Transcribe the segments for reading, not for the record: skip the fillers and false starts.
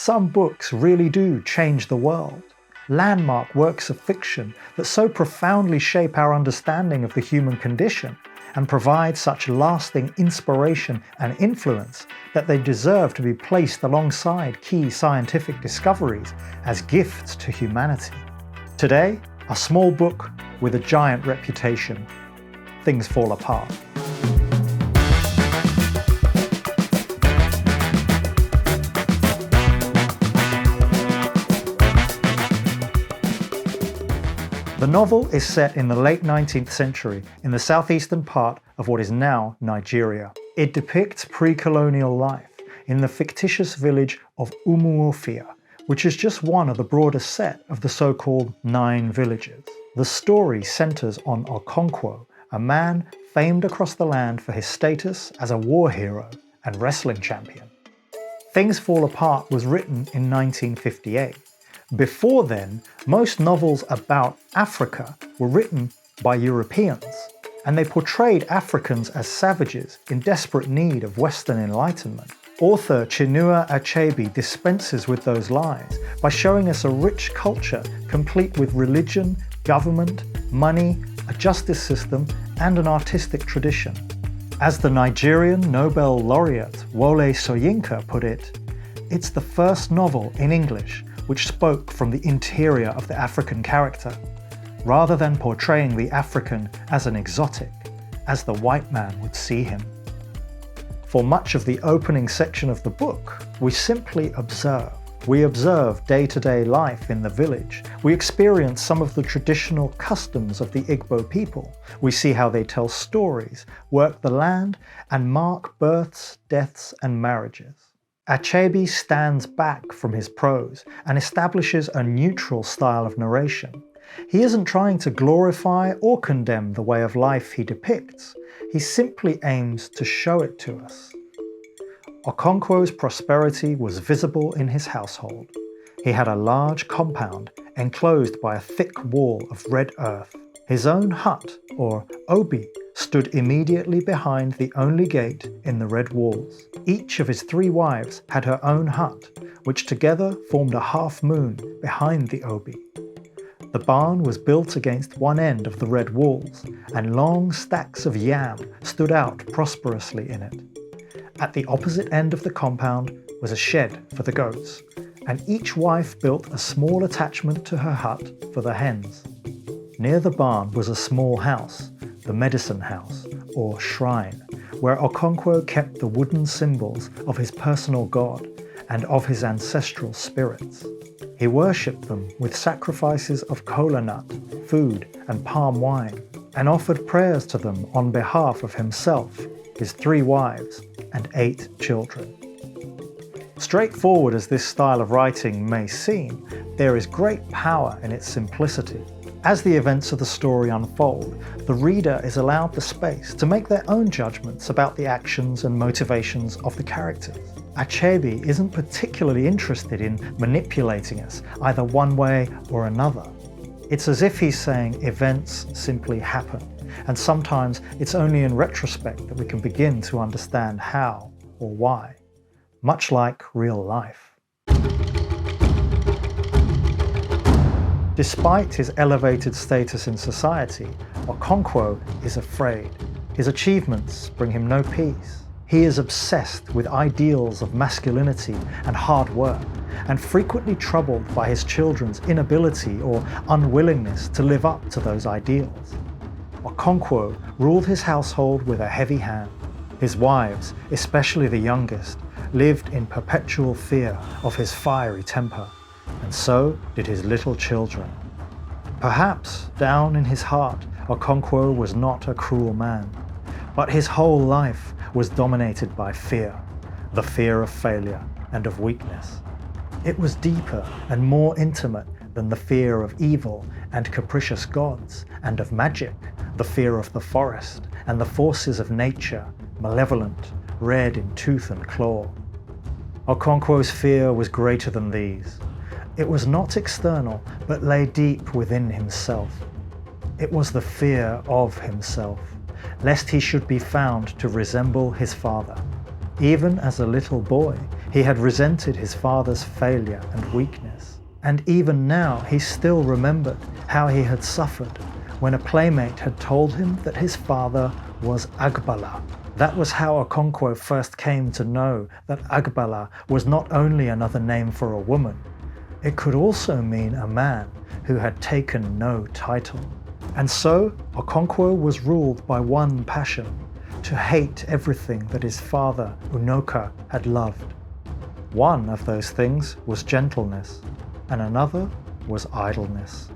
Some books really do change the world. Landmark works of fiction that so profoundly shape our understanding of the human condition and provide such lasting inspiration and influence that they deserve to be placed alongside key scientific discoveries as gifts to humanity. Today, a small book with a giant reputation. Things fall apart. The novel is set in the late 19th century in the southeastern part of what is now Nigeria. It depicts pre-colonial life in the fictitious village of Umuofia, which is just one of the broader set of the so-called 9 villages. The story centers on Okonkwo, a man famed across the land for his status as a war hero and wrestling champion. Things Fall Apart was written in 1958. Before then, most novels about Africa were written by Europeans, and they portrayed Africans as savages in desperate need of Western enlightenment. Author Chinua Achebe dispenses with those lies by showing us a rich culture complete with religion, government, money, a justice system, and an artistic tradition. As the Nigerian Nobel laureate Wole Soyinka put it, "It's the first novel in English which spoke from the interior of the African character, rather than portraying the African as an exotic, as the white man would see him." For much of the opening section of the book, we simply observe. We observe day-to-day life in the village. We experience some of the traditional customs of the Igbo people. We see how they tell stories, work the land, and mark births, deaths, and marriages. Achebe stands back from his prose and establishes a neutral style of narration. He isn't trying to glorify or condemn the way of life he depicts. He simply aims to show it to us. Okonkwo's prosperity was visible in his household. He had a large compound enclosed by a thick wall of red earth. His own hut, or obi, stood immediately behind the only gate in the red walls. Each of his 3 wives had her own hut, which together formed a half moon behind the obi. The barn was built against one end of the red walls, and long stacks of yam stood out prosperously in it. At the opposite end of the compound was a shed for the goats, and each wife built a small attachment to her hut for the hens. Near the barn was a small house, the medicine house, or shrine, where Okonkwo kept the wooden symbols of his personal god and of his ancestral spirits. He worshipped them with sacrifices of kola nut, food, and palm wine, and offered prayers to them on behalf of himself, his 3 wives, and 8 children. Straightforward as this style of writing may seem, there is great power in its simplicity. As the events of the story unfold, the reader is allowed the space to make their own judgments about the actions and motivations of the characters. Achebe isn't particularly interested in manipulating us either one way or another. It's as if he's saying events simply happen, and sometimes it's only in retrospect that we can begin to understand how or why, much like real life. Despite his elevated status in society, Okonkwo is afraid. His achievements bring him no peace. He is obsessed with ideals of masculinity and hard work, and frequently troubled by his children's inability or unwillingness to live up to those ideals. Okonkwo ruled his household with a heavy hand. His wives, especially the youngest, lived in perpetual fear of his fiery temper, and so did his little children. Perhaps, down in his heart, Okonkwo was not a cruel man, but his whole life was dominated by fear, the fear of failure and of weakness. It was deeper and more intimate than the fear of evil and capricious gods, and of magic, the fear of the forest and the forces of nature, malevolent, red in tooth and claw. Okonkwo's fear was greater than these. It was not external, but lay deep within himself. It was the fear of himself, lest he should be found to resemble his father. Even as a little boy, He had resented his father's failure and weakness. And even now, he still remembered how he had suffered when a playmate had told him that his father was Agbala. That was how Okonkwo first came to know that Agbala was not only another name for a woman, it could also mean a man who had taken no title. And so, Okonkwo was ruled by one passion, to hate everything that his father, Unoka, had loved. One of those things was gentleness, and another was idleness.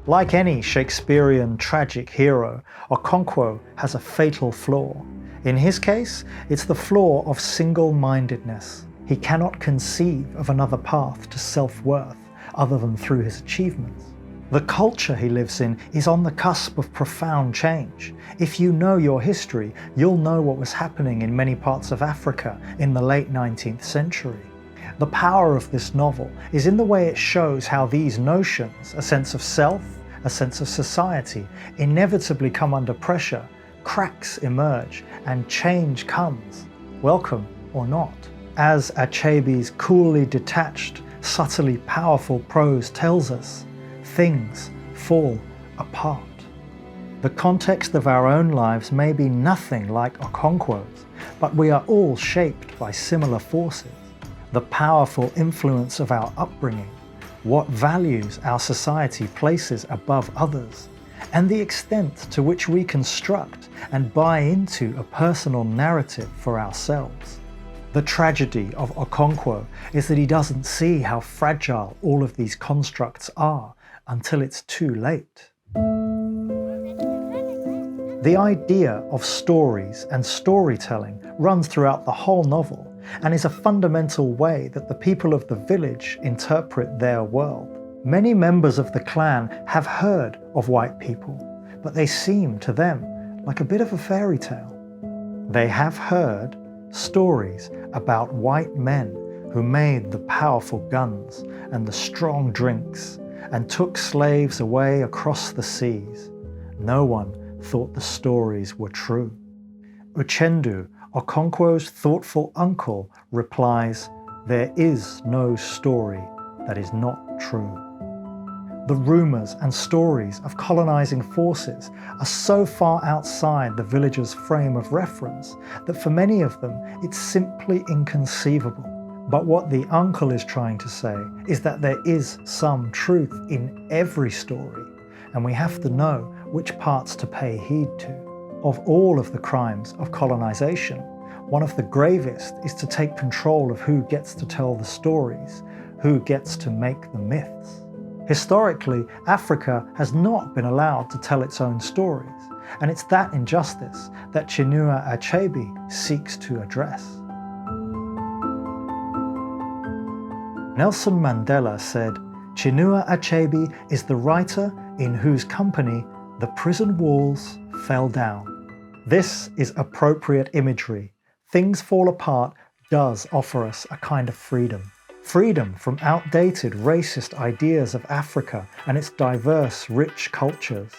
Like any Shakespearean tragic hero, Okonkwo has a fatal flaw. In his case, it's the flaw of single-mindedness. He cannot conceive of another path to self-worth other than through his achievements. The culture he lives in is on the cusp of profound change. If you know your history, you'll know what was happening in many parts of Africa in the late 19th century. The power of this novel is in the way it shows how these notions, a sense of self, a sense of society, inevitably come under pressure, cracks emerge, and change comes, welcome or not. As Achebe's coolly detached, subtly powerful prose tells us, things fall apart. The context of our own lives may be nothing like Okonkwo's, but we are all shaped by similar forces. The powerful influence of our upbringing, what values our society places above others, and the extent to which we construct and buy into a personal narrative for ourselves. The tragedy of Okonkwo is that he doesn't see how fragile all of these constructs are until it's too late. The idea of stories and storytelling runs throughout the whole novel and is a fundamental way that the people of the village interpret their world. Many members of the clan have heard of white people, but they seem to them like a bit of a fairy tale. They have heard stories about white men who made the powerful guns and the strong drinks and took slaves away across the seas. No one thought the stories were true. Uchendu, Okonkwo's thoughtful uncle, replies, "There is no story that is not true." The rumours and stories of colonising forces are so far outside the villagers' frame of reference that for many of them it's simply inconceivable. But what the uncle is trying to say is that there is some truth in every story, and we have to know which parts to pay heed to. Of all of the crimes of colonisation, one of the gravest is to take control of who gets to tell the stories, who gets to make the myths. Historically, Africa has not been allowed to tell its own stories, and it's that injustice that Chinua Achebe seeks to address. Nelson Mandela said, "Chinua Achebe is the writer in whose company the prison walls fell down." This is appropriate imagery. Things Fall Apart does offer us a kind of freedom. Freedom from outdated racist ideas of Africa and its diverse, rich cultures.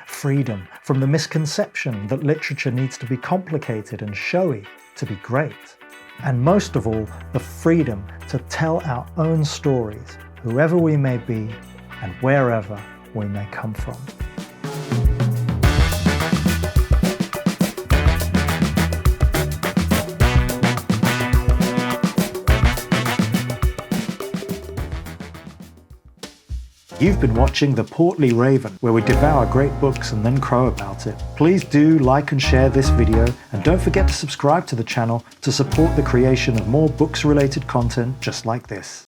Freedom from the misconception that literature needs to be complicated and showy to be great. And most of all, the freedom to tell our own stories, whoever we may be and wherever we may come from. You've been watching The Portly Raven, where we devour great books and then crow about it. Please do like and share this video, and don't forget to subscribe to the channel to support the creation of more books-related content just like this.